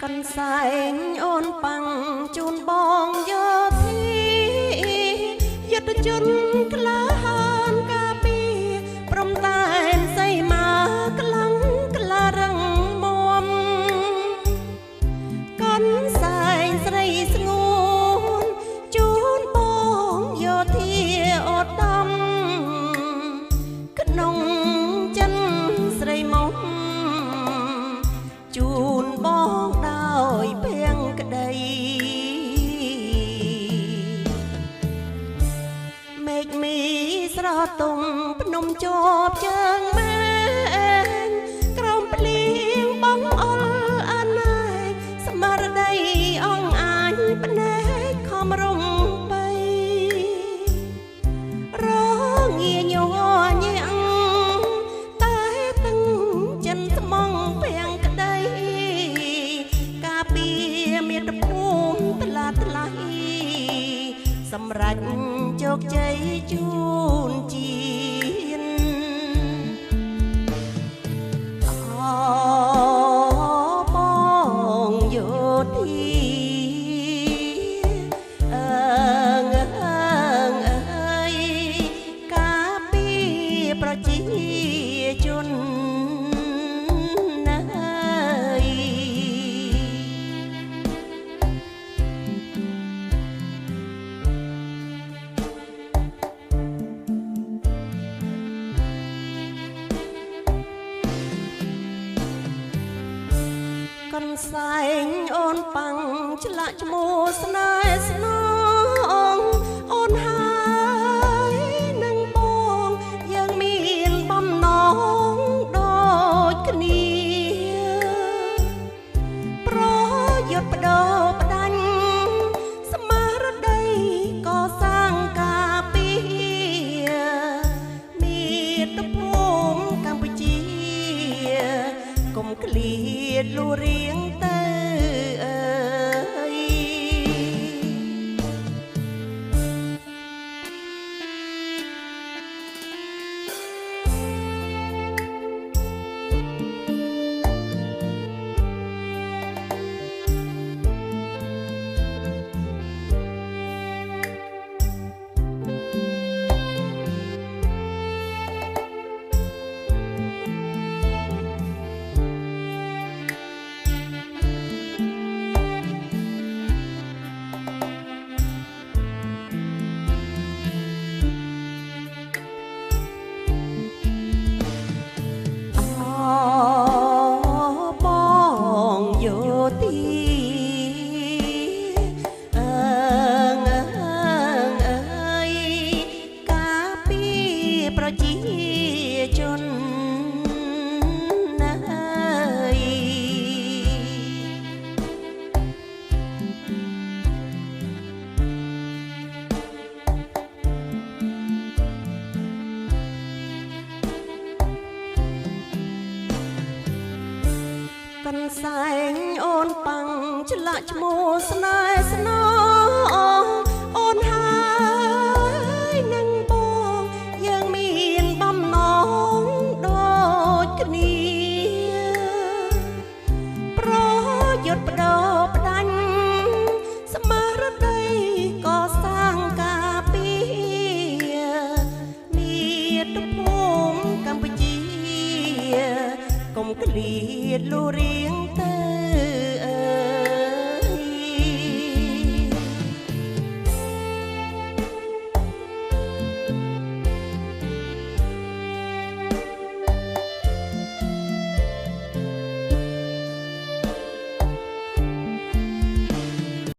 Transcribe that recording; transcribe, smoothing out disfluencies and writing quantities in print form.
កន្សែងអូនប៉ាំងជូនបងយកធីយុទ្ធជនក្លាហានការពីព្រមតែនសីមាខ្លាំងក្លារឹងមាំកន្សែងស្រីស្ងួនជូនបងយកធីអូដំក្នុងចិនស្រីមកជូនបងដោយភៀងក្តីមេឃមីស្រទុំភ្នំជាប់ជើងម៉ែនក្រោមភ្លៀងបងអល់អាណែកស្មារតីអងអាញភ្នែកខំរំបីរងាញ័រញាំងតែតឹងចិនស្មងភៀងក្តីការពីមាតុភូមិថ្លាថ្លៃសម្រេចជោគជ័យជូនជាតិបងយោធីអើយការពីប្រជាជនណាកន្សែងអូនប៉ាំងឆ្លាក់ឈ្មោះស្នេហ៍ស្នងអូនហើយនឹងបងយើងមានបំណងដូចគ្នាប្រយុទ្ធបដូរផ្ដាច់ស្មារតីកសាងការពីមាតុភូមិកម្ពុជាកុំឃ្លាតលួរៀងទៅអើយបងយោទីអើយការពីប្រជាជនណាកន្សែងអូនប៉ាំងឆ្លាក់ឈ្មោះស្នេហ៍ស្នង